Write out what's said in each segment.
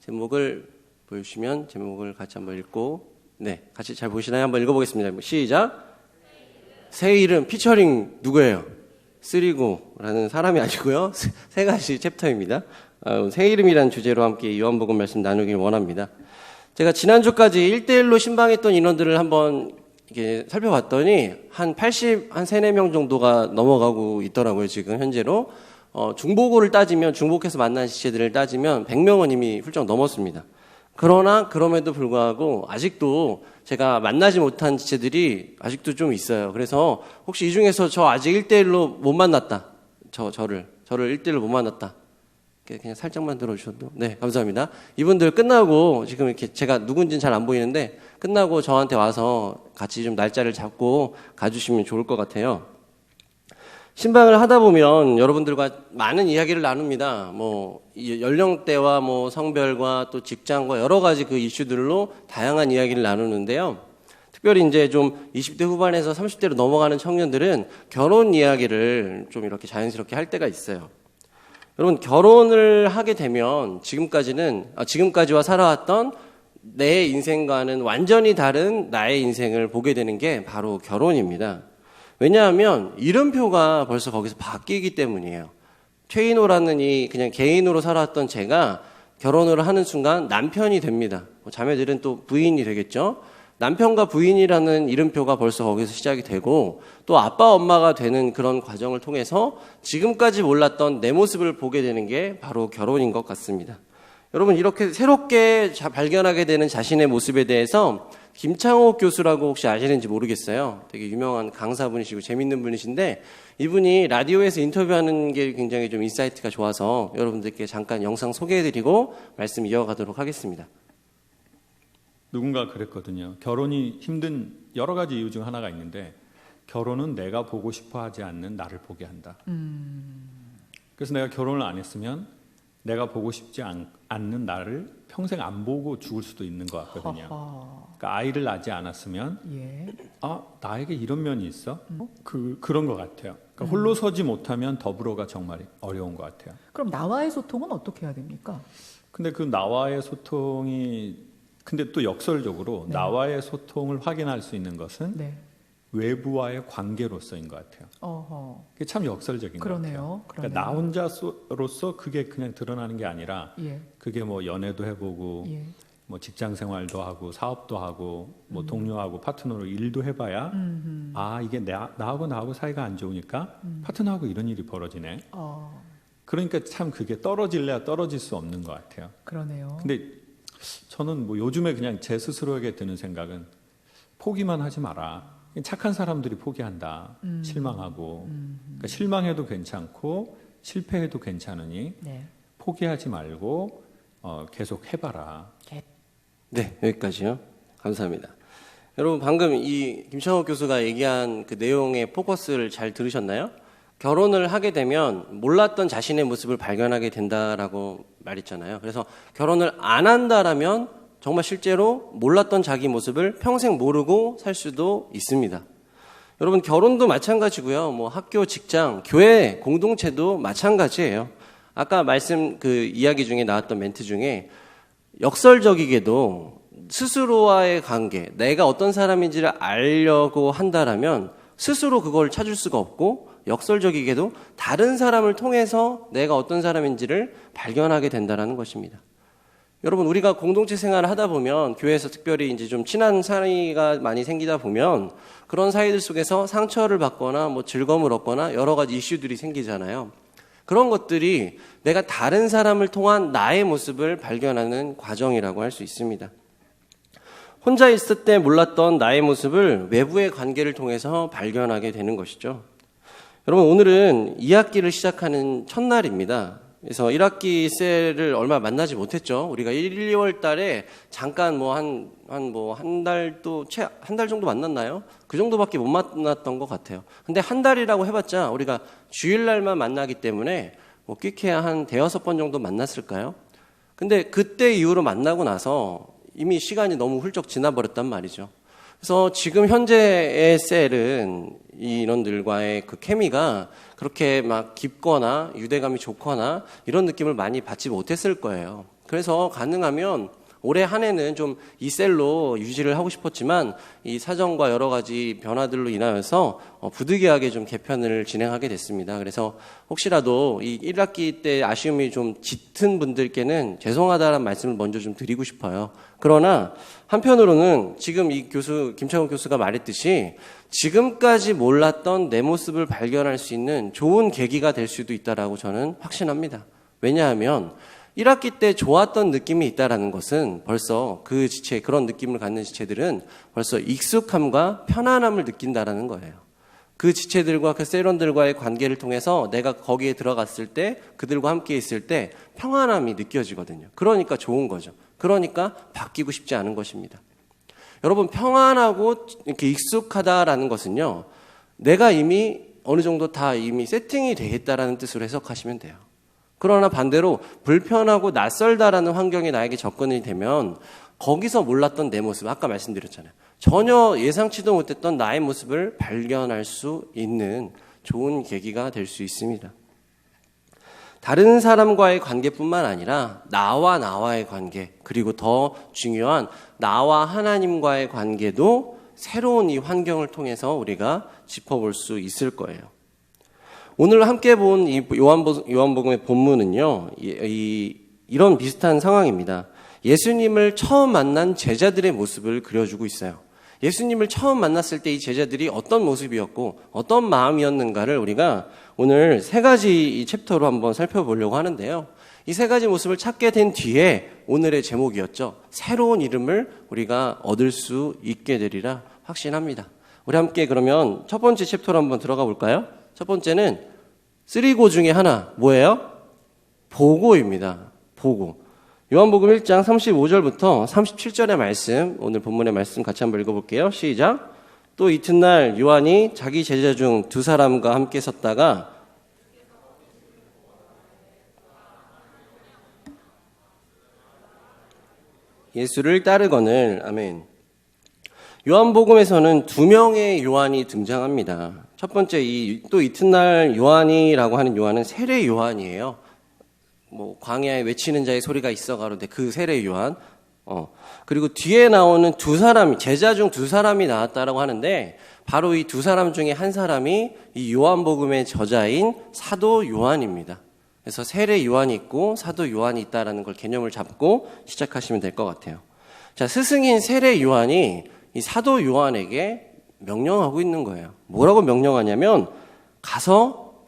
제목을 보여주시면 제목을 같이 한번 읽고, 네, 같이 잘 보시나요? 한번 읽어보겠습니다. 시작. 새 이름 피처링 누구예요? 쓰리고라는 사람이 아니고요. 세 가지 챕터입니다. 새 이름이라는 주제로 함께 요한복음 말씀 나누길 원합니다. 제가 지난주까지 1대1로 신방했던 인원들을 한번 이렇게 살펴봤더니 한 3, 4명 정도가 넘어가고 있더라고요. 지금 현재로. 중보고를 따지면, 중복해서 만난 지체들을 따지면 100명은 이미 훌쩍 넘었습니다. 그러나 그럼에도 불구하고 아직도 제가 만나지 못한 지체들이 아직도 좀 있어요. 그래서 혹시 이 중에서 저 아직 1대1로 못 만났다. 저를 1대1로 못 만났다. 그냥 살짝만 들어주셔도. 네, 감사합니다. 이분들 끝나고 지금 이렇게 제가 누군지는 잘 안 보이는데 끝나고 저한테 와서 같이 좀 날짜를 잡고 가주시면 좋을 것 같아요. 신방을 하다 보면 여러분들과 많은 이야기를 나눕니다. 연령대와 성별과 또 직장과 여러 가지 그 이슈들로 다양한 이야기를 나누는데요. 특별히 이제 좀 20대 후반에서 30대로 넘어가는 청년들은 결혼 이야기를 좀 이렇게 자연스럽게 할 때가 있어요. 여러분, 결혼을 하게 되면 지금까지와 살아왔던 내 인생과는 완전히 다른 나의 인생을 보게 되는 게 바로 결혼입니다. 왜냐하면 이름표가 벌써 거기서 바뀌기 때문이에요. 최인호라는 이 그냥 개인으로 살아왔던 제가 결혼을 하는 순간 남편이 됩니다. 자매들은 또 부인이 되겠죠. 남편과 부인이라는 이름표가 벌써 거기서 시작이 되고 또 아빠 엄마가 되는 그런 과정을 통해서 지금까지 몰랐던 내 모습을 보게 되는 게 바로 결혼인 것 같습니다. 여러분, 이렇게 새롭게 발견하게 되는 자신의 모습에 대해서 김창옥 교수라고 혹시 아시는지 모르겠어요. 되게 유명한 강사분이시고 재밌는 분이신데 이분이 라디오에서 인터뷰하는 게 굉장히 좀 인사이트가 좋아서 여러분들께 잠깐 영상 소개해드리고 말씀 이어가도록 하겠습니다. 누군가 그랬거든요. 결혼이 힘든 여러 가지 이유 중 하나가 있는데 결혼은 내가 보고 싶어 하지 않는 나를 보게 한다. 그래서 내가 결혼을 안 했으면 내가 보고 싶지 않는 나를 평생 안 보고 죽을 수도 있는 것 같거든요. 그러니까 아이를 낳지 않았으면 나에게 이런 면이 있어? 그런 것 같아요. 그러니까 홀로 서지 못하면 더불어가 정말 어려운 것 같아요. 그럼 나와의 소통은 어떻게 해야 됩니까? 근데 그 나와의 소통이 근데 또 역설적으로 네. 나와의 소통을 확인할 수 있는 것은 네. 외부와의 관계로서인 것 같아요. 그게 참 역설적인 것 같아요. 그러니까 나 혼자로서 그게 그냥 드러나는 게 아니라 그게 연애도 해보고 직장 생활도 하고 사업도 하고 동료하고 파트너로 일도 해봐야 이게 나하고 사이가 안 좋으니까 파트너하고 이런 일이 벌어지네. 그러니까 참 그게 떨어질래야 떨어질 수 없는 것 같아요. 그러네요. 근데 저는 요즘에 그냥 제 스스로에게 드는 생각은 포기만 하지 마라. 착한 사람들이 포기한다. 실망하고. 그러니까 실망해도 괜찮고 실패해도 괜찮으니 포기하지 말고 계속 해봐라. 네, 여기까지요. 감사합니다. 여러분, 방금 이 김창옥 교수가 얘기한 그 내용의 포커스를 잘 들으셨나요? 결혼을 하게 되면 몰랐던 자신의 모습을 발견하게 된다라고 말했잖아요. 그래서 결혼을 안 한다라면 정말 실제로 몰랐던 자기 모습을 평생 모르고 살 수도 있습니다. 여러분, 결혼도 마찬가지고요. 학교, 직장, 교회, 공동체도 마찬가지예요. 아까 이야기 중에 나왔던 멘트 중에 역설적이게도 스스로와의 관계, 내가 어떤 사람인지를 알려고 한다라면 스스로 그걸 찾을 수가 없고 역설적이게도 다른 사람을 통해서 내가 어떤 사람인지를 발견하게 된다는 것입니다. 여러분, 우리가 공동체 생활을 하다 보면 교회에서 특별히 이제 좀 친한 사이가 많이 생기다 보면 그런 사이들 속에서 상처를 받거나 즐거움을 얻거나 여러 가지 이슈들이 생기잖아요. 그런 것들이 내가 다른 사람을 통한 나의 모습을 발견하는 과정이라고 할 수 있습니다. 혼자 있을 때 몰랐던 나의 모습을 외부의 관계를 통해서 발견하게 되는 것이죠. 여러분, 오늘은 2학기를 시작하는 첫날입니다. 그래서 1학기 셀을 얼마 만나지 못했죠. 우리가 1, 2월 달에 잠깐 한 달 정도 만났나요? 그 정도밖에 못 만났던 것 같아요. 근데 한 달이라고 해봤자 우리가 주일날만 만나기 때문에 끽해야 한 5-6번 정도 만났을까요? 근데 그때 이후로 만나고 나서 이미 시간이 너무 훌쩍 지나버렸단 말이죠. 그래서 지금 현재의 셀은 이 인원들과의 그 케미가 그렇게 막 깊거나 유대감이 좋거나 이런 느낌을 많이 받지 못했을 거예요. 그래서 가능하면 올해 한 해는 좀 이 셀로 유지를 하고 싶었지만 이 사정과 여러 가지 변화들로 인하여서 부득이하게 좀 개편을 진행하게 됐습니다. 그래서 혹시라도 이 1학기 때 아쉬움이 좀 짙은 분들께는 죄송하다는 말씀을 먼저 좀 드리고 싶어요. 그러나 한편으로는 지금 이 김창훈 교수가 말했듯이 지금까지 몰랐던 내 모습을 발견할 수 있는 좋은 계기가 될 수도 있다라고 저는 확신합니다. 왜냐하면 1학기 때 좋았던 느낌이 있다라는 것은 벌써 그 지체, 그런 느낌을 갖는 지체들은 벌써 익숙함과 편안함을 느낀다라는 거예요. 그 지체들과 그 세론들과의 관계를 통해서 내가 거기에 들어갔을 때 그들과 함께 있을 때 평안함이 느껴지거든요. 그러니까 좋은 거죠. 그러니까 바뀌고 싶지 않은 것입니다. 여러분, 평안하고 이렇게 익숙하다라는 것은요, 내가 이미 어느 정도 다 이미 세팅이 되어 있다라는 뜻으로 해석하시면 돼요. 그러나 반대로 불편하고 낯설다라는 환경에 나에게 접근이 되면 거기서 몰랐던 내 모습, 아까 말씀드렸잖아요. 전혀 예상치도 못했던 나의 모습을 발견할 수 있는 좋은 계기가 될 수 있습니다. 다른 사람과의 관계뿐만 아니라 나와의 관계, 그리고 더 중요한 나와 하나님과의 관계도 새로운 이 환경을 통해서 우리가 짚어볼 수 있을 거예요. 오늘 함께 본 이 요한복음의 본문은요, 이런 비슷한 상황입니다. 예수님을 처음 만난 제자들의 모습을 그려주고 있어요. 예수님을 처음 만났을 때 이 제자들이 어떤 모습이었고 어떤 마음이었는가를 우리가 오늘 세 가지 이 챕터로 한번 살펴보려고 하는데요. 이 세 가지 모습을 찾게 된 뒤에 오늘의 제목이었죠. 새로운 이름을 우리가 얻을 수 있게 되리라 확신합니다. 우리 함께 그러면 첫 번째 챕터로 한번 들어가 볼까요? 첫 번째는 3고 중에 하나, 뭐예요? 보고입니다. 보고. 요한복음 1장 35절부터 37절의 말씀, 오늘 본문의 말씀 같이 한번 읽어볼게요. 시작. 또 이튿날 요한이 자기 제자 중 2사람과 함께 섰다가 예수를 따르거늘. 아멘. 요한복음에서는 2명의 요한이 등장합니다. 첫 번째 또 이튿날 요한이라고 하는 요한은 세례 요한이에요. 뭐 광야에 외치는 자의 소리가 있어 가로되 그 세례 요한. 그리고 뒤에 나오는 2사람, 제자 중 2사람이 나왔다라고 하는데 바로 이 2사람 중에 한 사람이 이 요한복음의 저자인 사도 요한입니다. 그래서 세례 요한이 있고 사도 요한이 있다라는 걸 개념을 잡고 시작하시면 될 것 같아요. 자, 스승인 세례 요한이 이 사도 요한에게 명령하고 있는 거예요. 뭐라고 명령하냐면 가서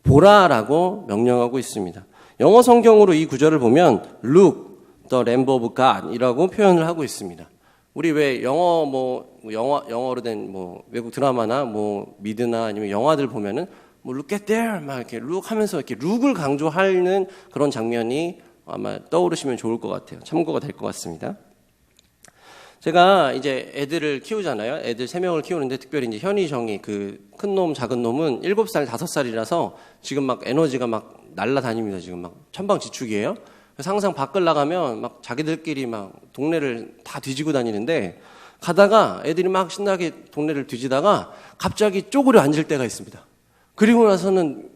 보라라고 명령하고 있습니다. 영어 성경으로 이 구절을 보면 Look, the Lamb of God이라고 표현을 하고 있습니다. 우리 왜 영어로 된 외국 드라마나 미드나 아니면 영화들 보면은 look at there 막 이렇게 look 하면서 이렇게 룩을 강조하는 그런 장면이 아마 떠오르시면 좋을 것 같아요. 참고가 될 것 같습니다. 제가 이제 애들을 키우잖아요. 애들 3명을 키우는데 특별히 이제 현이, 정이, 그 큰 놈, 작은 놈은 7살, 5살이라서 지금 막 에너지가 막 날라다닙니다. 지금 막 천방지축이에요. 그래서 항상 밖을 나가면 막 자기들끼리 막 동네를 다 뒤지고 다니는데 가다가 애들이 막 신나게 동네를 뒤지다가 갑자기 쪼그려 앉을 때가 있습니다. 그리고 나서는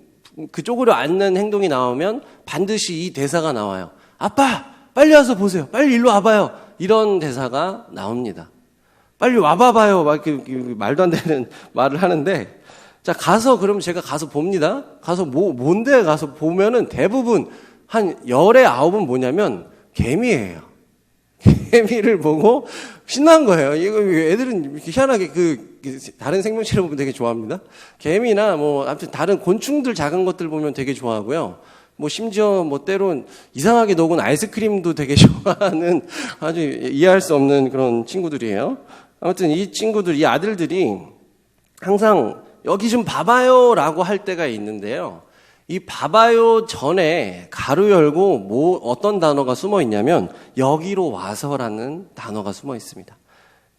그 쪼그려 앉는 행동이 나오면 반드시 이 대사가 나와요. 아빠, 빨리 와서 보세요. 빨리 일로 와봐요. 이런 대사가 나옵니다. 빨리 와봐봐요. 막 이렇게 말도 안 되는 말을 하는데, 자, 그럼 제가 가서 봅니다. 가서 뭔데 가서 보면은 대부분 한 10에 9은 뭐냐면 개미예요. 개미를 보고 신난 거예요. 이거 애들은 이렇게 희한하게 다른 생명체를 보면 되게 좋아합니다. 개미나 아무튼 다른 곤충들 작은 것들 보면 되게 좋아하고요. 심지어 때론 이상하게 녹은 아이스크림도 되게 좋아하는 아주 이해할 수 없는 그런 친구들이에요. 아무튼 이 아들들이 항상 여기 좀 봐봐요 라고 할 때가 있는데요. 이 봐봐요 전에 가로 열고 어떤 단어가 숨어 있냐면 여기로 와서라는 단어가 숨어 있습니다.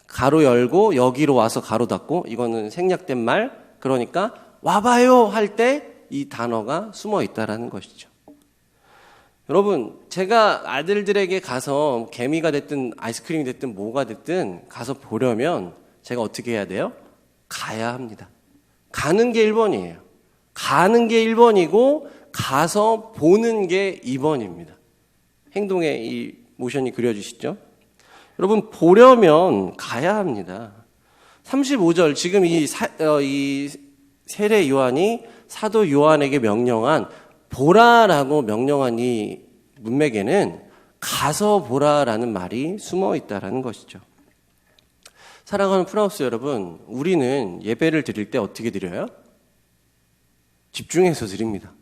가로 열고 여기로 와서 가로 닫고, 이거는 생략된 말, 그러니까 와봐요 할 때 이 단어가 숨어 있다라는 것이죠. 여러분, 제가 아들들에게 가서 개미가 됐든 아이스크림이 됐든 뭐가 됐든 가서 보려면 제가 어떻게 해야 돼요? 가야 합니다. 가는 게 1번이에요. 가는 게 1번이고 가서 보는 게 2번입니다. 행동의 이 모션이 그려지시죠? 여러분, 보려면 가야 합니다. 35절, 지금 이 세례 요한이 사도 요한에게 명령한 보라라고 명령한 이 문맥에는 가서 보라라는 말이 숨어 있다라는 것이죠. 사랑하는 프라우스 여러분, 우리는 예배를 드릴 때 어떻게 드려요? 집중해서 드립니다.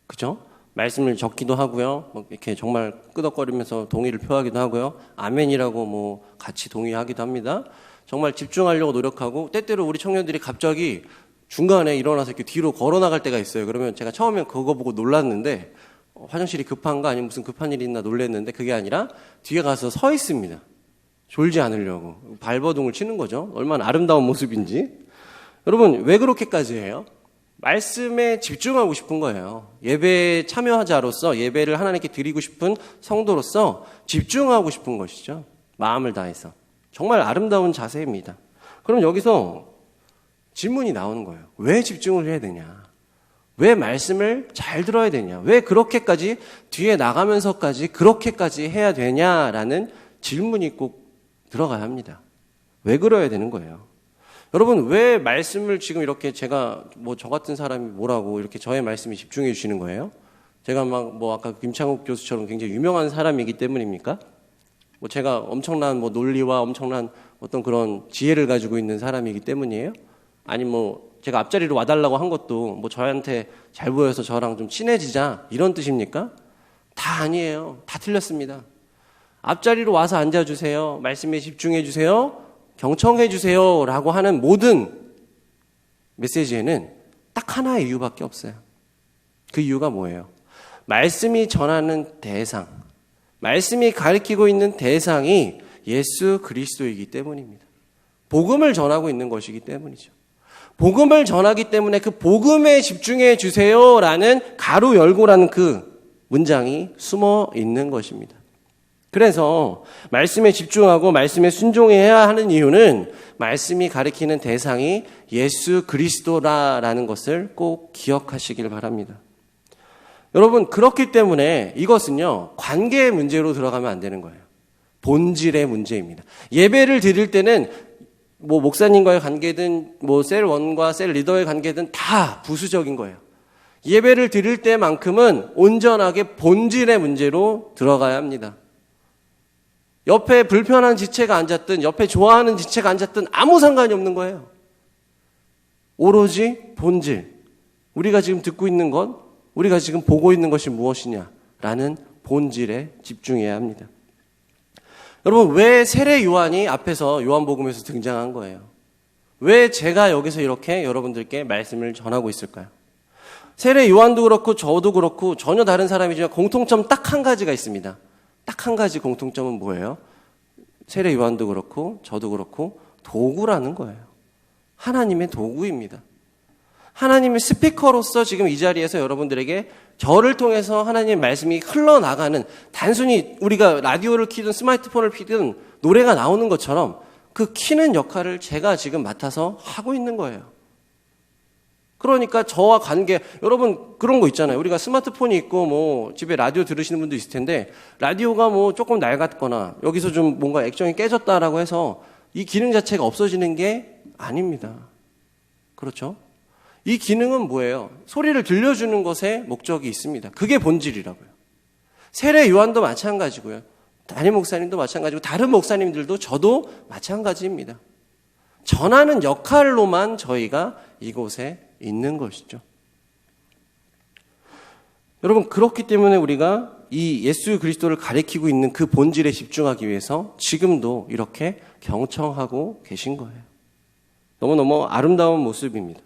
그죠? 말씀을 적기도 하고요. 이렇게 정말 끄덕거리면서 동의를 표하기도 하고요. 아멘이라고 같이 동의하기도 합니다. 정말 집중하려고 노력하고, 때때로 우리 청년들이 갑자기 중간에 일어나서 이렇게 뒤로 걸어 나갈 때가 있어요. 그러면 제가 처음엔 그거 보고 놀랐는데, 화장실이 급한가 아니면 무슨 급한 일이 있나 놀랐는데, 그게 아니라 뒤에 가서 서 있습니다. 졸지 않으려고. 발버둥을 치는 거죠. 얼마나 아름다운 모습인지. 여러분, 왜 그렇게까지 해요? 말씀에 집중하고 싶은 거예요. 예배에 참여자로서, 예배를 하나님께 드리고 싶은 성도로서 집중하고 싶은 것이죠. 마음을 다해서. 정말 아름다운 자세입니다. 그럼 여기서 질문이 나오는 거예요. 왜 집중을 해야 되냐? 왜 말씀을 잘 들어야 되냐? 왜 그렇게까지 뒤에 나가면서까지 그렇게까지 해야 되냐라는 질문이 꼭 들어가야 합니다. 왜 그래야 되는 거예요? 여러분, 왜 말씀을 지금 이렇게 제가 저 같은 사람이 뭐라고 이렇게 저의 말씀에 집중해 주시는 거예요? 제가 아까 김창욱 교수처럼 굉장히 유명한 사람이기 때문입니까? 제가 엄청난 논리와 엄청난 어떤 그런 지혜를 가지고 있는 사람이기 때문이에요? 아니 제가 앞자리로 와달라고 한 것도 저한테 잘 보여서 저랑 좀 친해지자 이런 뜻입니까? 다 아니에요. 다 틀렸습니다. 앞자리로 와서 앉아주세요. 말씀에 집중해 주세요. 경청해 주세요 라고 하는 모든 메시지에는 딱 하나의 이유밖에 없어요. 그 이유가 뭐예요? 말씀이 전하는 대상, 말씀이 가리키고 있는 대상이 예수 그리스도이기 때문입니다. 복음을 전하고 있는 것이기 때문이죠. 복음을 전하기 때문에 그 복음에 집중해 주세요라는 가로 열고라는 그 문장이 숨어 있는 것입니다. 그래서 말씀에 집중하고 말씀에 순종해야 하는 이유는 말씀이 가리키는 대상이 예수 그리스도라는 것을 꼭 기억하시길 바랍니다. 여러분, 그렇기 때문에 이것은요, 관계의 문제로 들어가면 안 되는 거예요. 본질의 문제입니다. 예배를 드릴 때는 목사님과의 관계든 셀1과 셀 리더의 관계든 다 부수적인 거예요. 예배를 드릴 때만큼은 온전하게 본질의 문제로 들어가야 합니다. 옆에 불편한 지체가 앉았든 옆에 좋아하는 지체가 앉았든 아무 상관이 없는 거예요. 오로지 본질, 우리가 지금 듣고 있는 것, 우리가 지금 보고 있는 것이 무엇이냐라는 본질에 집중해야 합니다. 여러분, 왜 세례 요한이 앞에서 요한복음에서 등장한 거예요? 왜 제가 여기서 이렇게 여러분들께 말씀을 전하고 있을까요? 세례 요한도 그렇고 저도 그렇고 전혀 다른 사람이지만 공통점 딱 한 가지가 있습니다. 딱 한 가지 공통점은 뭐예요? 세례 요한도 그렇고 저도 그렇고 도구라는 거예요. 하나님의 도구입니다. 하나님의 스피커로서 지금 이 자리에서 여러분들에게 저를 통해서 하나님의 말씀이 흘러나가는, 단순히 우리가 라디오를 키든 스마트폰을 키든 노래가 나오는 것처럼 그 키는 역할을 제가 지금 맡아서 하고 있는 거예요. 그러니까 저와 관계, 여러분 그런 거 있잖아요. 우리가 스마트폰이 있고 집에 라디오 들으시는 분도 있을 텐데, 라디오가 조금 낡았거나 여기서 좀 뭔가 액정이 깨졌다라고 해서 이 기능 자체가 없어지는 게 아닙니다. 그렇죠? 이 기능은 뭐예요? 소리를 들려주는 것에 목적이 있습니다. 그게 본질이라고요. 세례 요한도 마찬가지고요. 담임 목사님도 마찬가지고 다른 목사님들도 저도 마찬가지입니다. 전하는 역할로만 저희가 이곳에 있는 것이죠. 여러분, 그렇기 때문에 우리가 이 예수 그리스도를 가리키고 있는 그 본질에 집중하기 위해서 지금도 이렇게 경청하고 계신 거예요. 너무너무 아름다운 모습입니다.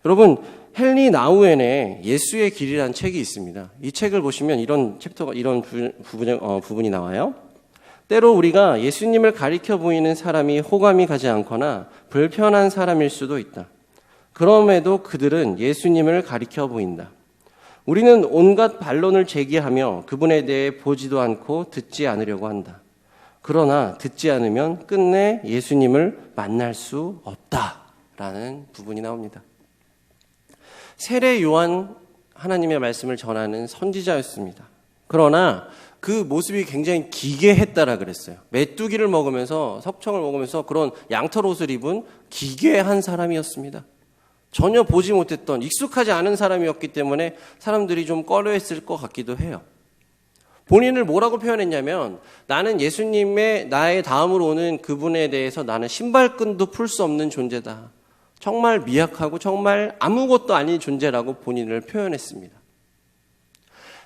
여러분, 헨리 나우엔의 예수의 길이라는 책이 있습니다. 이 책을 보시면 이런 챕터가, 이런 부분이 나와요. 때로 우리가 예수님을 가리켜 보이는 사람이 호감이 가지 않거나 불편한 사람일 수도 있다. 그럼에도 그들은 예수님을 가리켜 보인다. 우리는 온갖 반론을 제기하며 그분에 대해 보지도 않고 듣지 않으려고 한다. 그러나 듣지 않으면 끝내 예수님을 만날 수 없다라는 부분이 나옵니다. 세례 요한, 하나님의 말씀을 전하는 선지자였습니다. 그러나 그 모습이 굉장히 기괴했다라 그랬어요. 메뚜기를 먹으면서 석청을 먹으면서 그런 양털 옷을 입은 기괴한 사람이었습니다. 전혀 보지 못했던 익숙하지 않은 사람이었기 때문에 사람들이 좀 꺼려했을 것 같기도 해요. 본인을 뭐라고 표현했냐면 나는 예수님의 나의 다음으로 오는 그분에 대해서 나는 신발끈도 풀 수 없는 존재다. 정말 미약하고 정말 아무것도 아닌 존재라고 본인을 표현했습니다.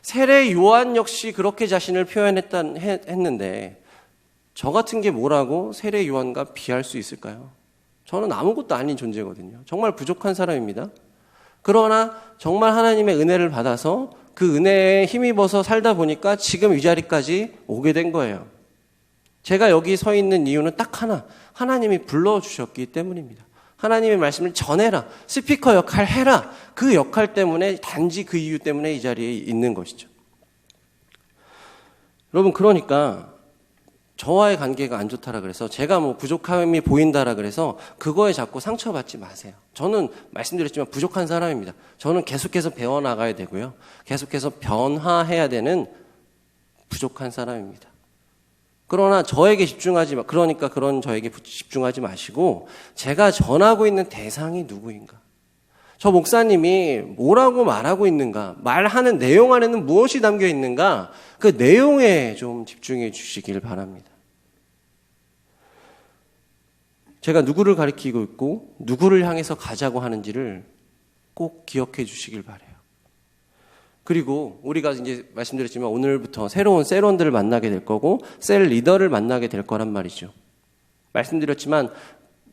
세례 요한 역시 그렇게 자신을 표현했는데 저 같은 게 뭐라고 세례 요한과 비할 수 있을까요? 저는 아무것도 아닌 존재거든요. 정말 부족한 사람입니다. 그러나 정말 하나님의 은혜를 받아서 그 은혜에 힘입어서 살다 보니까 지금 이 자리까지 오게 된 거예요. 제가 여기 서 있는 이유는 딱 하나, 하나님이 불러주셨기 때문입니다. 하나님의 말씀을 전해라, 스피커 역할 해라, 그 역할 때문에 단지 그 이유 때문에 이 자리에 있는 것이죠. 여러분, 그러니까 저와의 관계가 안 좋다라 그래서 제가 뭐 부족함이 보인다라 그래서 그거에 자꾸 상처받지 마세요. 저는 말씀드렸지만 부족한 사람입니다. 저는 계속해서 배워나가야 되고요. 계속해서 변화해야 되는 부족한 사람입니다. 그러나 저에게 그러니까 그런 저에게 집중하지 마시고 제가 전하고 있는 대상이 누구인가? 저 목사님이 뭐라고 말하고 있는가? 말하는 내용 안에는 무엇이 담겨 있는가? 그 내용에 좀 집중해 주시길 바랍니다. 제가 누구를 가리키고 있고 누구를 향해서 가자고 하는지를 꼭 기억해 주시길 바라요. 그리고 우리가 이제 말씀드렸지만 오늘부터 새로운 셀원들을 만나게 될 거고 셀 리더를 만나게 될 거란 말이죠. 말씀드렸지만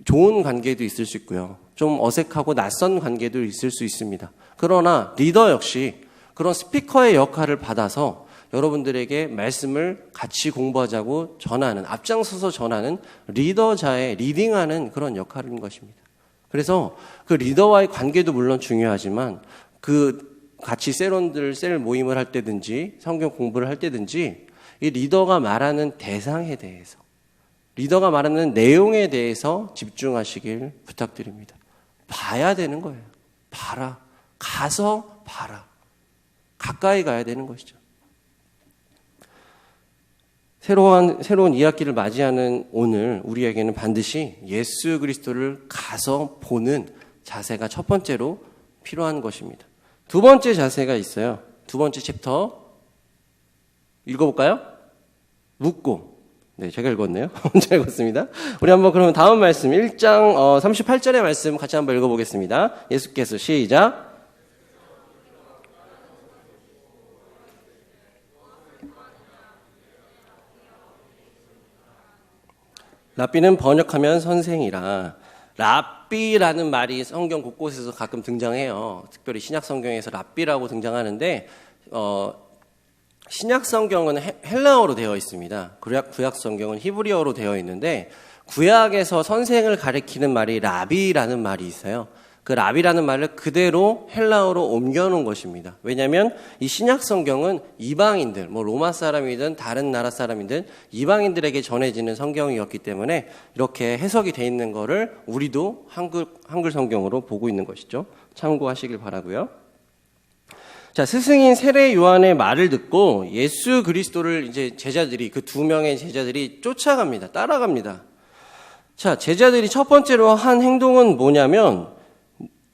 좋은 관계도 있을 수 있고요. 좀 어색하고 낯선 관계도 있을 수 있습니다. 그러나 리더 역시 그런 스피커의 역할을 받아서 여러분들에게 말씀을 같이 공부하자고 전하는, 앞장서서 전하는 리더자의 리딩하는 그런 역할인 것입니다. 그래서 그 리더와의 관계도 물론 중요하지만 그 같이 셀 모임을 할 때든지 성경 공부를 할 때든지 이 리더가 말하는 대상에 대해서, 리더가 말하는 내용에 대해서 집중하시길 부탁드립니다. 봐야 되는 거예요. 봐라. 가서 봐라. 가까이 가야 되는 것이죠. 새로운 2학기를 맞이하는 오늘 우리에게는 반드시 예수 그리스도를 가서 보는 자세가 첫 번째로 필요한 것입니다. 두 번째 자세가 있어요. 두 번째 챕터 읽어볼까요? 묻고. 네, 제가 읽었네요. 혼자 읽었습니다. 우리 한번 그러면 다음 말씀 1장 38절의 말씀 같이 한번 읽어보겠습니다. 예수께서 시작. 랍비는 번역하면 선생이라. 랍비라는 말이 성경 곳곳에서 가끔 등장해요. 특별히 신약 성경에서 랍비라고 등장하는데 신약 성경은 헬라어로 되어 있습니다. 구약 성경은 히브리어로 되어 있는데 구약에서 선생을 가리키는 말이 라비라는 말이 있어요. 그 라비라는 말을 그대로 헬라어로 옮겨놓은 것입니다. 왜냐하면 이 신약 성경은 이방인들, 뭐 로마 사람이든 다른 나라 사람이든 이방인들에게 전해지는 성경이었기 때문에 이렇게 해석이 돼 있는 거를 우리도 한글 성경으로 보고 있는 것이죠. 참고하시길 바라고요. 자, 스승인 세례 요한의 말을 듣고 예수 그리스도를 이제 제자들이, 그 두 명의 제자들이 쫓아갑니다. 따라갑니다. 자, 제자들이 첫 번째로 한 행동은 뭐냐면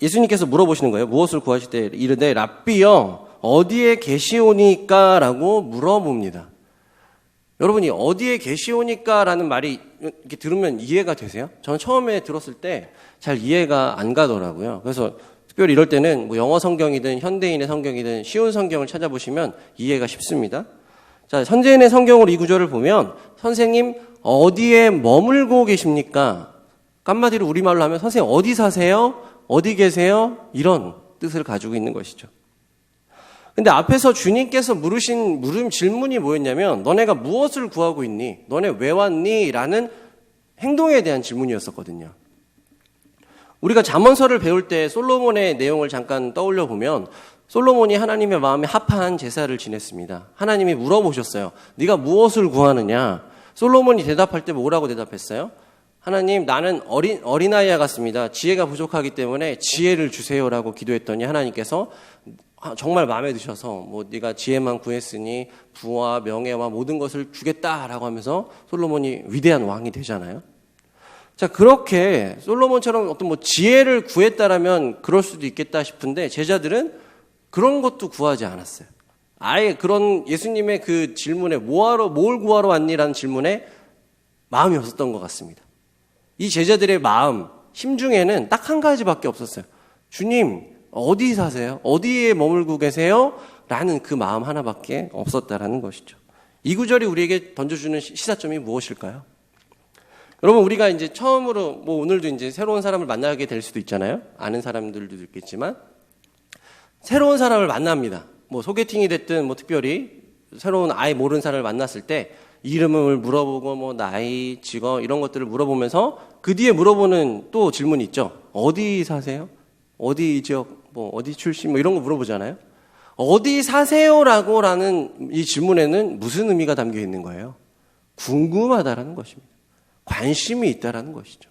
예수님께서 물어보시는 거예요. 무엇을 구하실 때 이르되 랍비여 어디에 계시오니까 라고 물어봅니다. 여러분이 어디에 계시오니까 라는 말이 이렇게 들으면 이해가 되세요? 저는 처음에 들었을 때 잘 이해가 안 가더라고요. 그래서 특별히 이럴 때는 뭐 영어 성경이든 현대인의 성경이든 쉬운 성경을 찾아보시면 이해가 쉽습니다. 자, 현대인의 성경으로 이 구절을 보면 선생님 어디에 머물고 계십니까? 깐마디로 우리말로 하면 선생님 어디 사세요? 어디 계세요? 이런 뜻을 가지고 있는 것이죠. 근데 앞에서 주님께서 물은 질문이 뭐였냐면 너네가 무엇을 구하고 있니? 너네 왜 왔니? 라는 행동에 대한 질문이었었거든요. 우리가 잠언서를 배울 때 솔로몬의 내용을 잠깐 떠올려 보면 솔로몬이 하나님의 마음에 합한 제사를 지냈습니다. 하나님이 물어보셨어요. 네가 무엇을 구하느냐? 솔로몬이 대답할 때 뭐라고 대답했어요? 하나님, 나는 어린아이와 같습니다. 지혜가 부족하기 때문에 지혜를 주세요라고 기도했더니 하나님께서 정말 마음에 드셔서 뭐 네가 지혜만 구했으니 부와 명예와 모든 것을 주겠다라고 하면서 솔로몬이 위대한 왕이 되잖아요. 자, 그렇게 솔로몬처럼 어떤 뭐 지혜를 구했다라면 그럴 수도 있겠다 싶은데 제자들은 그런 것도 구하지 않았어요. 아예 그런 예수님의 그 질문에 뭘 구하러 왔니라는 질문에 마음이 없었던 것 같습니다. 이 제자들의 마음, 심중에는 딱 한 가지밖에 없었어요. 주님, 어디 사세요? 어디에 머물고 계세요? 라는 그 마음 하나밖에 없었다라는 것이죠. 이 구절이 우리에게 던져주는 시사점이 무엇일까요? 여러분, 우리가 이제 처음으로 뭐 오늘도 이제 새로운 사람을 만나게 될 수도 있잖아요. 아는 사람들도 있겠지만 새로운 사람을 만납니다. 뭐 소개팅이 됐든 뭐 특별히 새로운 아예 모르는 사람을 만났을 때 이름을 물어보고 뭐 나이, 직업 이런 것들을 물어보면서 그 뒤에 물어보는 또 질문이 있죠. 어디 사세요? 어디 지역, 뭐 어디 출신, 뭐 이런 거 물어보잖아요. 어디 사세요라는 이 질문에는 무슨 의미가 담겨 있는 거예요? 궁금하다라는 것입니다. 관심이 있다라는 것이죠.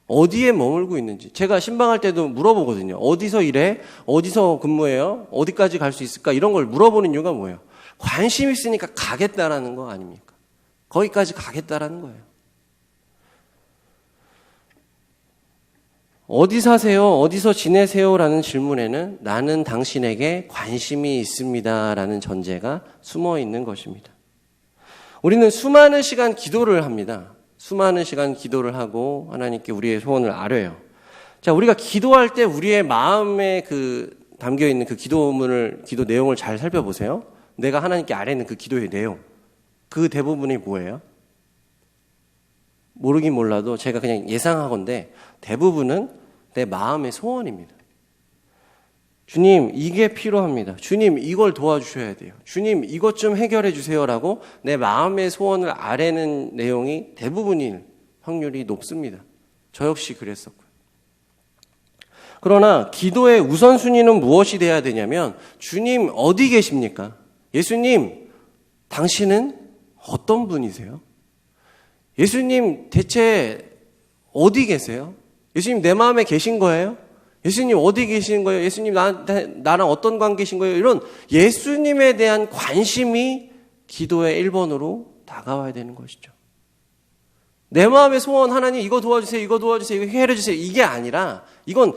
어디에 머물고 있는지. 제가 신방할 때도 물어보거든요. 어디서 일해? 어디서 근무해요? 어디까지 갈 수 있을까? 이런 걸 물어보는 이유가 뭐예요? 관심 있으니까 가겠다라는 거 아닙니까? 거기까지 가겠다라는 거예요. 어디 사세요? 어디서 지내세요? 라는 질문에는 나는 당신에게 관심이 있습니다. 라는 전제가 숨어 있는 것입니다. 우리는 수많은 시간 기도를 합니다. 수많은 시간 기도를 하고 하나님께 우리의 소원을 아뢰요. 자, 우리가 기도할 때 우리의 마음에 그 담겨 있는 그 기도 내용을 잘 살펴보세요. 내가 하나님께 아뢰는 그 기도의 내용. 그 대부분이 뭐예요? 모르긴 몰라도 제가 그냥 예상하건대 대부분은 내 마음의 소원입니다. 주님, 이게 필요합니다. 주님, 이걸 도와주셔야 돼요. 주님, 이것 좀 해결해 주세요라고 내 마음의 소원을 아뢰는 내용이 대부분일 확률이 높습니다. 저 역시 그랬었고요. 그러나 기도의 우선순위는 무엇이 돼야 되냐면 주님, 어디 계십니까? 예수님, 당신은 어떤 분이세요? 예수님, 대체 어디 계세요? 예수님, 내 마음에 계신 거예요? 예수님, 어디 계신 거예요? 예수님, 나랑 어떤 관계신 거예요? 이런 예수님에 대한 관심이 기도의 1번으로 다가와야 되는 것이죠. 내 마음의 소원, 하나님 이거 도와주세요, 이거 도와주세요, 이거 해결해 주세요. 이게 아니라 이건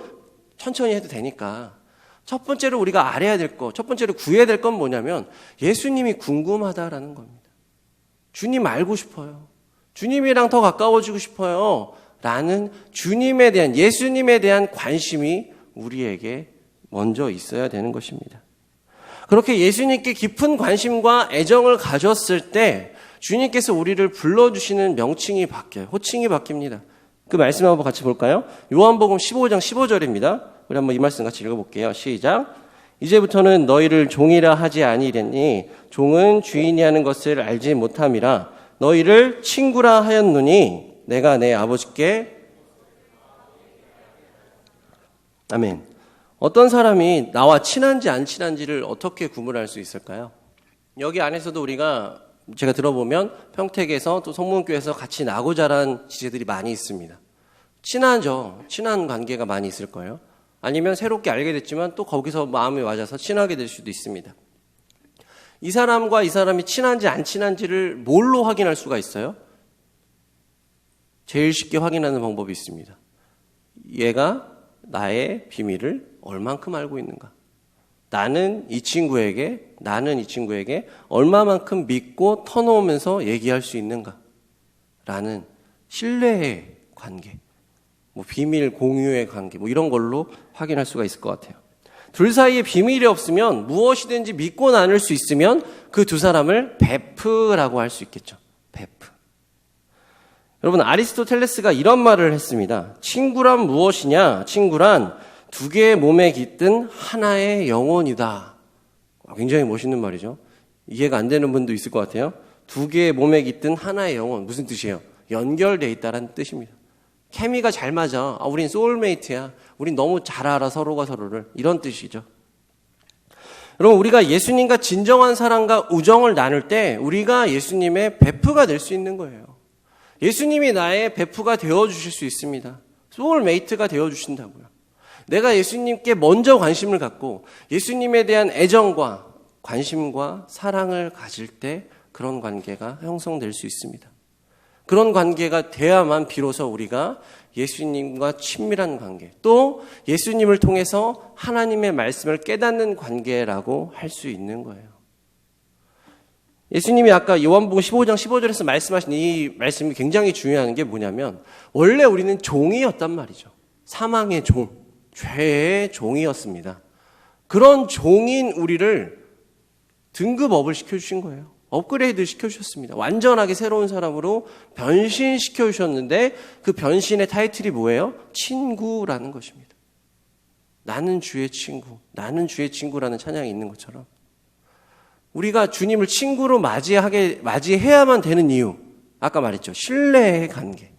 천천히 해도 되니까 첫 번째로 우리가 알아야 될 것, 첫 번째로 구해야 될 건 뭐냐면 예수님이 궁금하다라는 겁니다. 주님 알고 싶어요. 주님이랑 더 가까워지고 싶어요. 라는 주님에 대한, 예수님에 대한 관심이 우리에게 먼저 있어야 되는 것입니다. 그렇게 예수님께 깊은 관심과 애정을 가졌을 때 주님께서 우리를 불러주시는 명칭이 바뀌어요. 호칭이 바뀝니다. 그 말씀 한번 같이 볼까요? 요한복음 15장 15절입니다. 우리 한번 이 말씀 같이 읽어볼게요. 시작. 이제부터는 너희를 종이라 하지 아니하니 종은 주인이 하는 것을 알지 못함이라 너희를 친구라 하였노니 내가 내 아버지께 아멘. 어떤 사람이 나와 친한지 안 친한지를 어떻게 구분할 수 있을까요? 여기 안에서도 우리가 제가 들어보면 평택에서 또 성문교에서 같이 나고 자란 지체들이 많이 있습니다. 친하죠. 친한 관계가 많이 있을 거예요. 아니면 새롭게 알게 됐지만 또 거기서 마음이 맞아서 친하게 될 수도 있습니다. 이 사람과 이 사람이 친한지 안 친한지를 뭘로 확인할 수가 있어요? 제일 쉽게 확인하는 방법이 있습니다. 얘가 나의 비밀을 얼만큼 알고 있는가? 나는 이 친구에게 얼마만큼 믿고 터놓으면서 얘기할 수 있는가? 라는 신뢰의 관계, 뭐 비밀 공유의 관계, 뭐 이런 걸로 확인할 수가 있을 것 같아요. 둘 사이에 비밀이 없으면 무엇이든지 믿고 나눌 수 있으면 그 두 사람을 베프라고 할 수 있겠죠. 베프. 여러분, 아리스토텔레스가 이런 말을 했습니다. 친구란 무엇이냐? 친구란 두 개의 몸에 깃든 하나의 영혼이다. 굉장히 멋있는 말이죠. 이해가 안 되는 분도 있을 것 같아요. 두 개의 몸에 깃든 하나의 영혼. 무슨 뜻이에요? 연결되어 있다는 뜻입니다. 케미가 잘 맞아. 우린 소울메이트야. 우린 너무 잘 알아, 서로가 서로를. 이런 뜻이죠. 여러분, 우리가 예수님과 진정한 사랑과 우정을 나눌 때 우리가 예수님의 베프가 될 수 있는 거예요. 예수님이 나의 베프가 되어주실 수 있습니다. 소울메이트가 되어주신다고요. 내가 예수님께 먼저 관심을 갖고 예수님에 대한 애정과 관심과 사랑을 가질 때 그런 관계가 형성될 수 있습니다. 그런 관계가 돼야만 비로소 우리가 예수님과 친밀한 관계, 또 예수님을 통해서 하나님의 말씀을 깨닫는 관계라고 할 수 있는 거예요. 예수님이 아까 요한복음 15장 15절에서 말씀하신 이 말씀이 굉장히 중요한 게 뭐냐면 원래 우리는 종이었단 말이죠. 사망의 종, 죄의 종이었습니다. 그런 종인 우리를 등급업을 시켜주신 거예요. 업그레이드 시켜주셨습니다. 완전하게 새로운 사람으로 변신시켜주셨는데 그 변신의 타이틀이 뭐예요? 친구라는 것입니다. 나는 주의 친구, 나는 주의 친구라는 찬양이 있는 것처럼 우리가 주님을 친구로 맞이해야만 되는 이유, 아까 말했죠. 신뢰의 관계.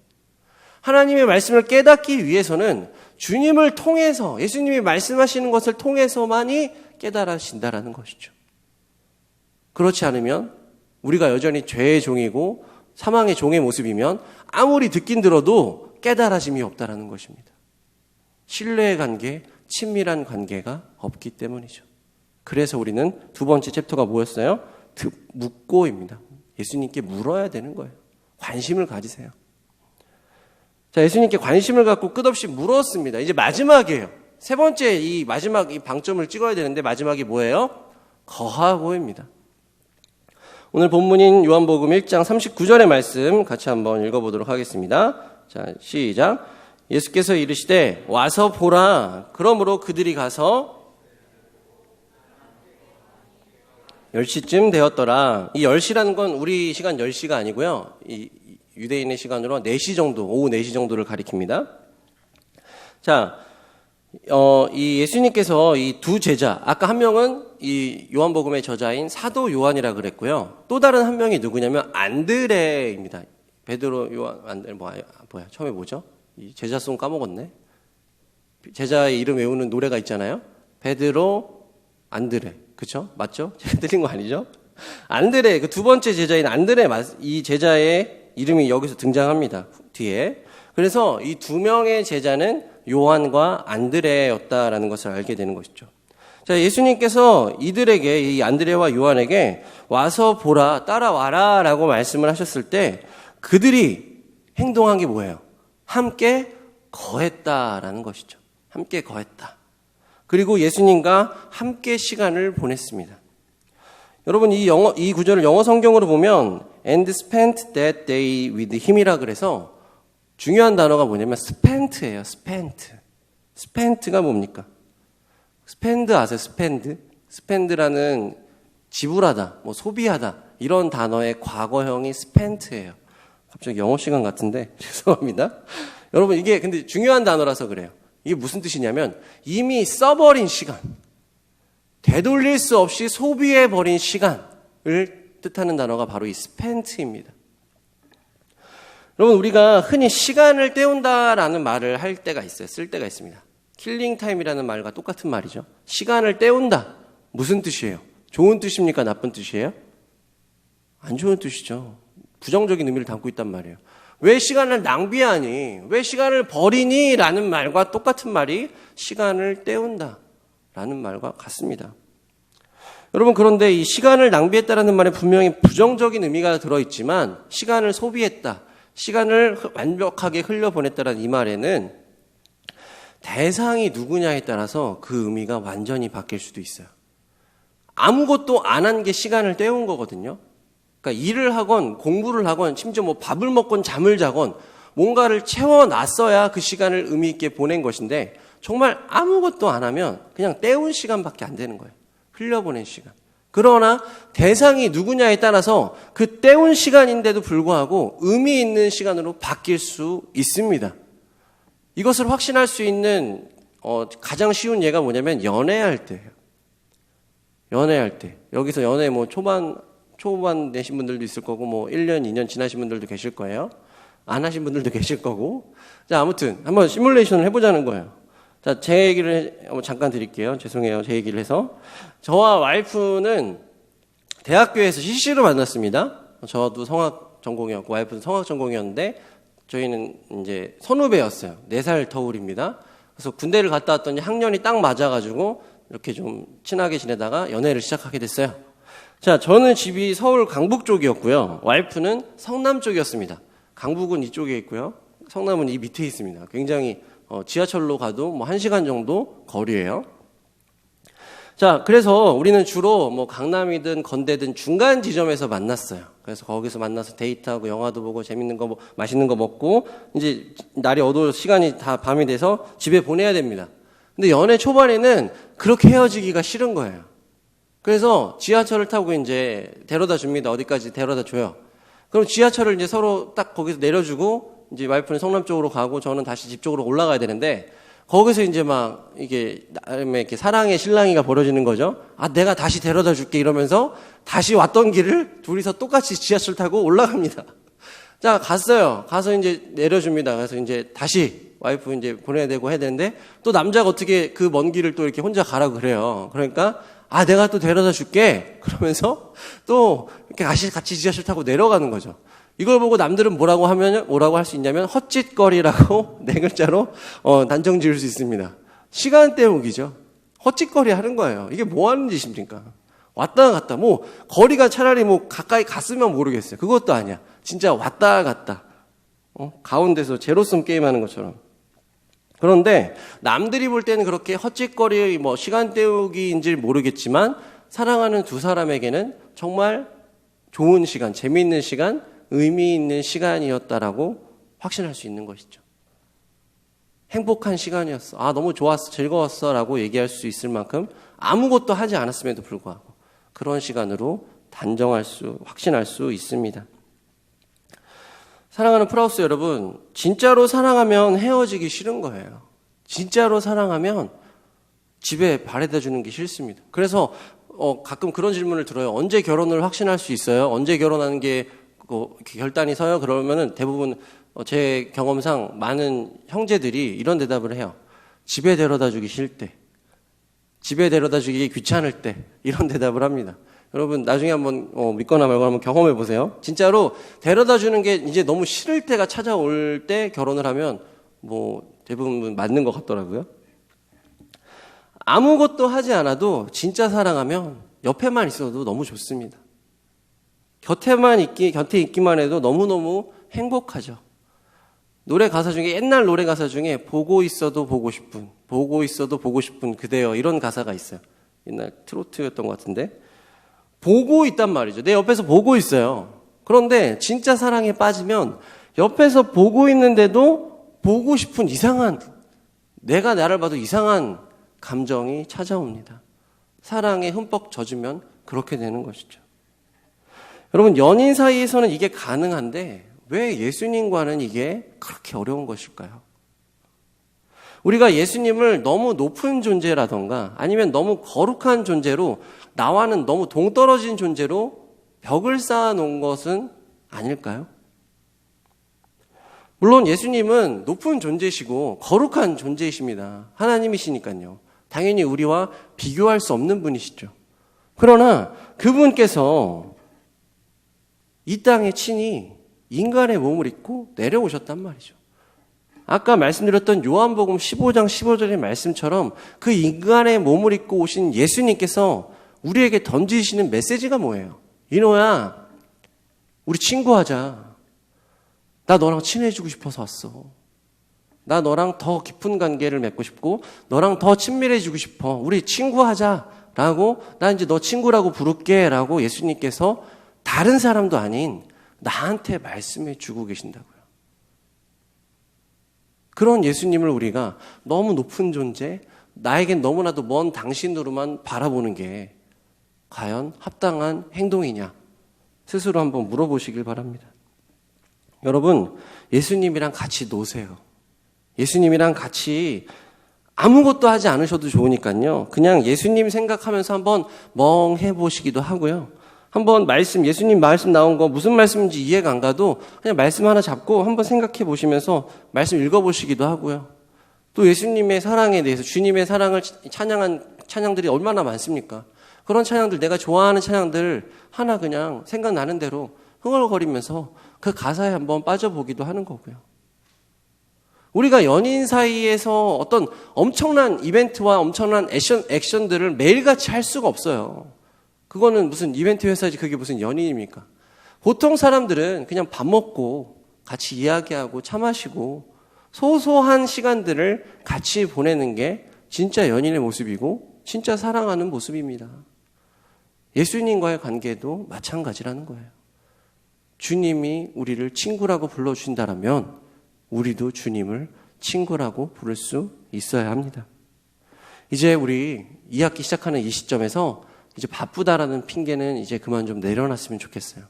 하나님의 말씀을 깨닫기 위해서는 주님을 통해서, 예수님이 말씀하시는 것을 통해서만이 깨달아진다라는 것이죠. 그렇지 않으면 우리가 여전히 죄의 종이고 사망의 종의 모습이면 아무리 듣긴 들어도 깨달아짐이 없다라는 것입니다. 신뢰의 관계, 친밀한 관계가 없기 때문이죠. 그래서 우리는 두 번째 챕터가 뭐였어요? 묻고입니다. 예수님께 물어야 되는 거예요. 관심을 가지세요. 자, 예수님께 관심을 갖고 끝없이 물었습니다. 이제 마지막이에요. 세 번째 이 마지막 이 방점을 찍어야 되는데 마지막이 뭐예요? 거하고입니다. 오늘 본문인 요한복음 1장 39절의 말씀 같이 한번 읽어보도록 하겠습니다. 자, 시작. 예수께서 이르시되 와서 보라. 그러므로 그들이 가서 10시쯤 되었더라. 이 10시라는 건 우리 시간 10시가 아니고요. 이 유대인의 시간으로 4시 정도, 오후 4시 정도를 가리킵니다. 자, 이 예수님께서 이 두 제자, 아까 한 명은 이 요한복음의 저자인 사도 요한이라 그랬고요. 또 다른 한 명이 누구냐면 안드레입니다. 베드로, 요한, 안드레, 뭐야, 처음에 뭐죠? 이 제자송 까먹었네. 제자의 이름 외우는 노래가 있잖아요. 베드로, 안드레. 그쵸? 맞죠? 제가 들린 거 아니죠? 안드레, 그 두 번째 제자인 안드레, 이 제자의 이름이 여기서 등장합니다. 뒤에. 그래서 이 두 명의 제자는 요한과 안드레였다라는 것을 알게 되는 것이죠. 자, 예수님께서 이들에게, 이 안드레와 요한에게 와서 보라, 따라와라 라고 말씀을 하셨을 때 그들이 행동한 게 뭐예요? 함께 거했다라는 것이죠. 함께 거했다. 그리고 예수님과 함께 시간을 보냈습니다. 여러분, 이 구절을 영어 성경으로 보면 and spent that day with him이라 그래서 중요한 단어가 뭐냐면 spent예요. spent가 뭡니까? spend 아세요? spend라는 지불하다, 뭐 소비하다 이런 단어의 과거형이 spent예요. 갑자기 영어 시간 같은데 죄송합니다. 여러분, 이게 근데 중요한 단어라서 그래요. 이게 무슨 뜻이냐면 이미 써버린 시간, 되돌릴 수 없이 소비해버린 시간을 뜻하는 단어가 바로 이 spent입니다. 여러분, 우리가 흔히 시간을 때운다라는 말을 할 때가 있어요. 쓸 때가 있습니다. 킬링 타임이라는 말과 똑같은 말이죠. 시간을 때운다. 무슨 뜻이에요? 좋은 뜻입니까? 나쁜 뜻이에요? 안 좋은 뜻이죠. 부정적인 의미를 담고 있단 말이에요. 왜 시간을 낭비하니? 왜 시간을 버리니? 라는 말과 똑같은 말이 시간을 때운다 라는 말과 같습니다. 여러분, 그런데 이 시간을 낭비했다라는 말에 분명히 부정적인 의미가 들어있지만 시간을 소비했다, 시간을 완벽하게 흘려보냈다라는 이 말에는 대상이 누구냐에 따라서 그 의미가 완전히 바뀔 수도 있어요. 아무것도 안 한 게 시간을 때운 거거든요. 그러니까 일을 하건 공부를 하건 심지어 뭐 밥을 먹건 잠을 자건 뭔가를 채워놨어야 그 시간을 의미 있게 보낸 것인데 정말 아무것도 안 하면 그냥 때운 시간밖에 안 되는 거예요. 흘려보낸 시간. 그러나 대상이 누구냐에 따라서 그 때운 시간인데도 불구하고 의미 있는 시간으로 바뀔 수 있습니다. 이것을 확신할 수 있는 가장 쉬운 예가 뭐냐면 연애할 때예요. 연애할 때. 여기서 연애 뭐 초반 되신 분들도 있을 거고 뭐 1년, 2년 지나신 분들도 계실 거예요. 안 하신 분들도 계실 거고. 자, 아무튼 한번 시뮬레이션을 해보자는 거예요. 자, 제 얘기를 잠깐 드릴게요. 죄송해요. 제 얘기를 해서. 저와 와이프는 대학교에서 CC로 만났습니다. 저도 성악 전공이었고 와이프는 성악 전공이었는데 저희는 이제 선후배였어요. 4살 터울입니다. 그래서 군대를 갔다 왔더니 학년이 딱 맞아가지고 이렇게 좀 친하게 지내다가 연애를 시작하게 됐어요. 자, 저는 집이 서울 강북 쪽이었고요. 와이프는 성남 쪽이었습니다. 강북은 이쪽에 있고요. 성남은 이 밑에 있습니다. 굉장히 지하철로 가도 뭐 1시간 정도 거리예요. 자, 그래서 우리는 주로 뭐 강남이든 건대든 중간 지점에서 만났어요. 그래서 거기서 만나서 데이트하고 영화도 보고 재밌는 거, 맛있는 거 먹고 이제 날이 어두워 시간이 다 밤이 돼서 집에 보내야 됩니다. 근데 연애 초반에는 그렇게 헤어지기가 싫은 거예요. 그래서 지하철을 타고 이제 데려다 줍니다. 어디까지 데려다 줘요. 그럼 지하철을 이제 서로 딱 거기서 내려주고 이제 와이프는 성남 쪽으로 가고 저는 다시 집 쪽으로 올라가야 되는데 거기서 이제 막 이게 나름의 이렇게 사랑의 실랑이가 벌어지는 거죠. 아, 내가 다시 데려다 줄게 이러면서 다시 왔던 길을 둘이서 똑같이 지하철 타고 올라갑니다. 자, 갔어요. 가서 이제 내려줍니다. 그래서 이제 다시 와이프 이제 보내야 되고 해야 되는데 또 남자가 어떻게 그 먼 길을 또 이렇게 혼자 가라고 그래요. 그러니까 아, 내가 또 데려다 줄게. 그러면서 또 이렇게 같이 지하철 타고 내려가는 거죠. 이걸 보고 남들은 뭐라고 할 수 있냐면 헛짓거리라고 네 글자로 단정 지을 수 있습니다. 시간 때우기죠. 헛짓거리 하는 거예요. 이게 뭐 하는 짓입니까? 왔다 갔다 뭐 거리가 차라리 뭐 가까이 갔으면 모르겠어요. 그것도 아니야. 진짜 왔다 갔다. 가운데서 제로섬 게임 하는 것처럼. 그런데 남들이 볼 때는 그렇게 헛짓거리 뭐 시간 때우기인지 모르겠지만 사랑하는 두 사람에게는 정말 좋은 시간, 재미있는 시간, 의미 있는 시간이었다라고 확신할 수 있는 것이죠. 행복한 시간이었어. 아, 너무 좋았어, 즐거웠어 라고 얘기할 수 있을 만큼 아무것도 하지 않았음에도 불구하고 그런 시간으로 확신할 수 있습니다. 사랑하는 프라우스 여러분, 진짜로 사랑하면 헤어지기 싫은 거예요. 진짜로 사랑하면 집에 바래다 주는 게 싫습니다. 그래서 가끔 그런 질문을 들어요. 언제 결혼을 확신할 수 있어요? 언제 결혼하는 게 결단이 서요? 그러면은 대부분 제 경험상 많은 형제들이 이런 대답을 해요. 집에 데려다 주기 싫을 때, 집에 데려다 주기 귀찮을 때 이런 대답을 합니다. 여러분 나중에 한번 믿거나 말거나 한번 경험해 보세요. 진짜로 데려다 주는 게 이제 너무 싫을 때가 찾아올 때 결혼을 하면 뭐 대부분 맞는 것 같더라고요. 아무것도 하지 않아도 진짜 사랑하면 옆에만 있어도 너무 좋습니다. 곁에 있기만 해도 너무너무 행복하죠. 노래 가사 중에 옛날 노래 가사 중에 보고 있어도 보고 싶은 그대여 이런 가사가 있어요. 옛날 트로트였던 것 같은데 보고 있단 말이죠. 내 옆에서 보고 있어요. 그런데 진짜 사랑에 빠지면 옆에서 보고 있는데도 보고 싶은 이상한 내가 나를 봐도 이상한 감정이 찾아옵니다. 사랑에 흠뻑 젖으면 그렇게 되는 것이죠. 여러분 연인 사이에서는 이게 가능한데 왜 예수님과는 이게 그렇게 어려운 것일까요? 우리가 예수님을 너무 높은 존재라던가 아니면 너무 거룩한 존재로 나와는 너무 동떨어진 존재로 벽을 쌓아놓은 것은 아닐까요? 물론 예수님은 높은 존재시고 거룩한 존재이십니다. 하나님이시니까요. 당연히 우리와 비교할 수 없는 분이시죠. 그러나 그분께서 이 땅에 친히 인간의 몸을 입고 내려오셨단 말이죠. 아까 말씀드렸던 요한복음 15장 15절의 말씀처럼 그 인간의 몸을 입고 오신 예수님께서 우리에게 던지시는 메시지가 뭐예요? 이노야, 우리 친구하자. 나 너랑 친해지고 싶어서 왔어. 나 너랑 더 깊은 관계를 맺고 싶고 너랑 더 친밀해지고 싶어. 우리 친구하자. 라고 나 이제 너 친구라고 부를게. 라고 예수님께서 다른 사람도 아닌 나한테 말씀해 주고 계신다고요. 그런 예수님을 우리가 너무 높은 존재, 나에겐 너무나도 먼 당신으로만 바라보는 게 과연 합당한 행동이냐? 스스로 한번 물어보시길 바랍니다. 여러분, 예수님이랑 같이 노세요. 예수님이랑 같이 아무것도 하지 않으셔도 좋으니까요. 그냥 예수님 생각하면서 한번 멍해 보시기도 하고요. 한번 예수님 말씀 나온 거 무슨 말씀인지 이해가 안 가도 그냥 말씀 하나 잡고 한번 생각해 보시면서 말씀 읽어보시기도 하고요. 또 예수님의 사랑에 대해서 주님의 사랑을 찬양한 찬양들이 얼마나 많습니까? 그런 찬양들, 내가 좋아하는 찬양들 하나 그냥 생각나는 대로 흥얼거리면서 그 가사에 한번 빠져보기도 하는 거고요. 우리가 연인 사이에서 어떤 엄청난 이벤트와 엄청난 액션들을 매일같이 할 수가 없어요. 그거는 무슨 이벤트 회사지 그게 무슨 연인입니까? 보통 사람들은 그냥 밥 먹고 같이 이야기하고 차 마시고 소소한 시간들을 같이 보내는 게 진짜 연인의 모습이고 진짜 사랑하는 모습입니다. 예수님과의 관계도 마찬가지라는 거예요. 주님이 우리를 친구라고 불러주신다면 우리도 주님을 친구라고 부를 수 있어야 합니다. 이제 우리 2학기 시작하는 이 시점에서 이제 바쁘다라는 핑계는 이제 그만 좀 내려놨으면 좋겠어요.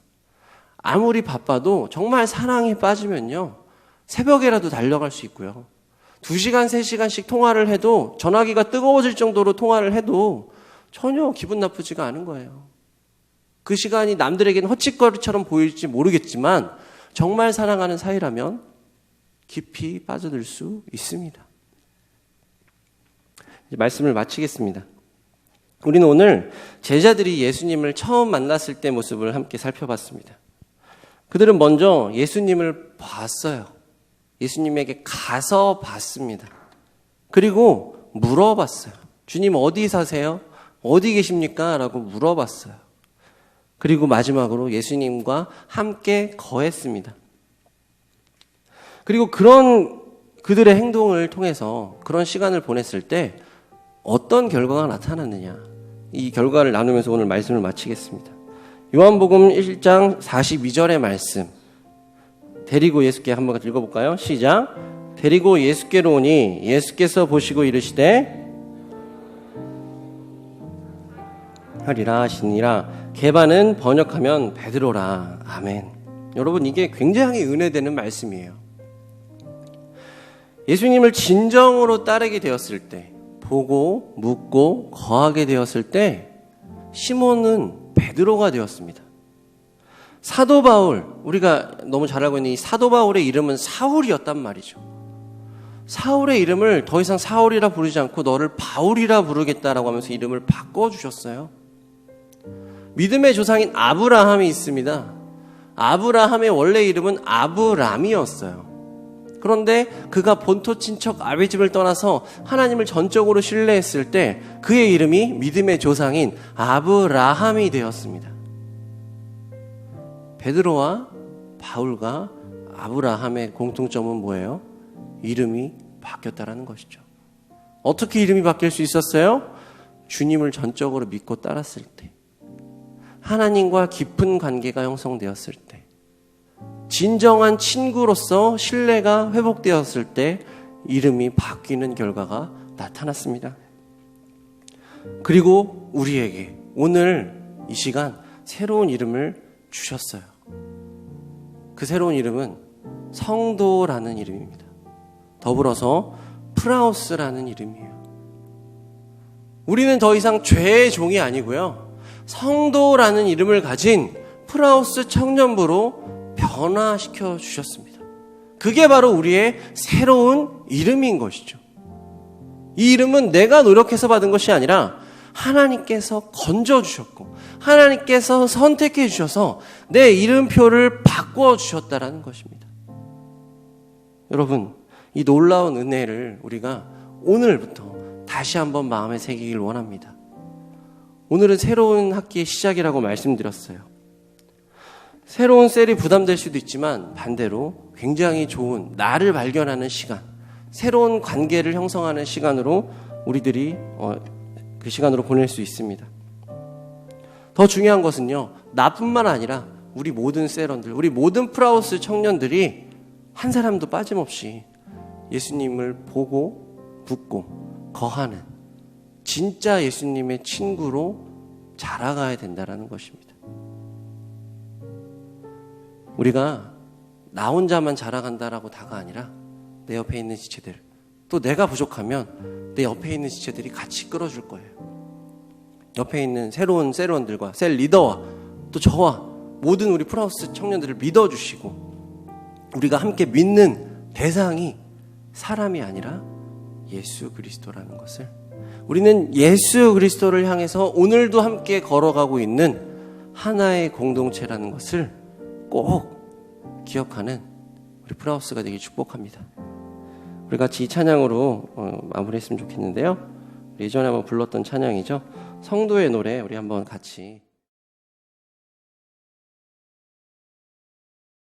아무리 바빠도 정말 사랑에 빠지면요, 새벽에라도 달려갈 수 있고요. 2시간, 3시간씩 통화를 해도 전화기가 뜨거워질 정도로 통화를 해도 전혀 기분 나쁘지가 않은 거예요. 그 시간이 남들에게는 헛짓거리처럼 보일지 모르겠지만 정말 사랑하는 사이라면 깊이 빠져들 수 있습니다. 이제 말씀을 마치겠습니다. 우리는 오늘 제자들이 예수님을 처음 만났을 때 모습을 함께 살펴봤습니다. 그들은 먼저 예수님을 봤어요. 예수님에게 가서 봤습니다. 그리고 물어봤어요. 주님 어디 사세요? 어디 계십니까? 라고 물어봤어요. 그리고 마지막으로 예수님과 함께 거했습니다. 그리고 그런 그들의 행동을 통해서 그런 시간을 보냈을 때 어떤 결과가 나타났느냐, 이 결과를 나누면서 오늘 말씀을 마치겠습니다. 요한복음 1장 42절의 말씀, 데리고 예수께 한번 읽어볼까요? 시작. 데리고 예수께로 오니 예수께서 보시고 이르시되 하리라 하시니라. 개반은 번역하면 베드로라. 아멘. 여러분, 이게 굉장히 은혜되는 말씀이에요. 예수님을 진정으로 따르게 되었을 때, 보고 묻고 거하게 되었을 때 시몬은 베드로가 되었습니다. 사도 바울, 우리가 너무 잘 알고 있는 이 사도 바울의 이름은 사울이었단 말이죠. 사울의 이름을 더 이상 사울이라 부르지 않고 너를 바울이라 부르겠다라고 하면서 이름을 바꿔주셨어요. 믿음의 조상인 아브라함이 있습니다. 아브라함의 원래 이름은 아브람이었어요. 그런데 그가 본토 친척 아비 집을 떠나서 하나님을 전적으로 신뢰했을 때 그의 이름이 믿음의 조상인 아브라함이 되었습니다. 베드로와 바울과 아브라함의 공통점은 뭐예요? 이름이 바뀌었다라는 것이죠. 어떻게 이름이 바뀔 수 있었어요? 주님을 전적으로 믿고 따랐을 때, 하나님과 깊은 관계가 형성되었을 때, 진정한 친구로서 신뢰가 회복되었을 때 이름이 바뀌는 결과가 나타났습니다. 그리고 우리에게 오늘 이 시간 새로운 이름을 주셨어요. 그 새로운 이름은 성도라는 이름입니다. 더불어서 프라우스라는 이름이에요. 우리는 더 이상 죄의 종이 아니고요, 성도라는 이름을 가진 프라우스 청년부로 변화시켜 주셨습니다. 그게 바로 우리의 새로운 이름인 것이죠. 이 이름은 내가 노력해서 받은 것이 아니라 하나님께서 건져주셨고 하나님께서 선택해 주셔서 내 이름표를 바꿔 주셨다라는 것입니다. 여러분, 이 놀라운 은혜를 우리가 오늘부터 다시 한번 마음에 새기길 원합니다. 오늘은 새로운 학기의 시작이라고 말씀드렸어요. 새로운 셀이 부담될 수도 있지만 반대로 굉장히 좋은 나를 발견하는 시간, 새로운 관계를 형성하는 시간으로 우리들이 그 시간으로 보낼 수 있습니다. 더 중요한 것은요, 나뿐만 아니라 우리 모든 셀원들, 우리 모든 프라우스 청년들이 한 사람도 빠짐없이 예수님을 보고 묻고 거하는 진짜 예수님의 친구로 자라가야 된다는 것입니다. 우리가 나 혼자만 자라간다라고 다가 아니라 내 옆에 있는 지체들, 또 내가 부족하면 내 옆에 있는 지체들이 같이 끌어줄 거예요. 옆에 있는 새로운 셀원들과 셀 리더와 또 저와 모든 우리 프라우스 청년들을 믿어주시고 우리가 함께 믿는 대상이 사람이 아니라 예수 그리스도라는 것을, 우리는 예수 그리스도를 향해서 오늘도 함께 걸어가고 있는 하나의 공동체라는 것을 꼭 기억하는 우리 프라우스가 되길 축복합니다. 우리 같이 이 찬양으로 마무리했으면 좋겠는데요. 예전에 한번 불렀던 찬양이죠. 성도의 노래 우리 한번 같이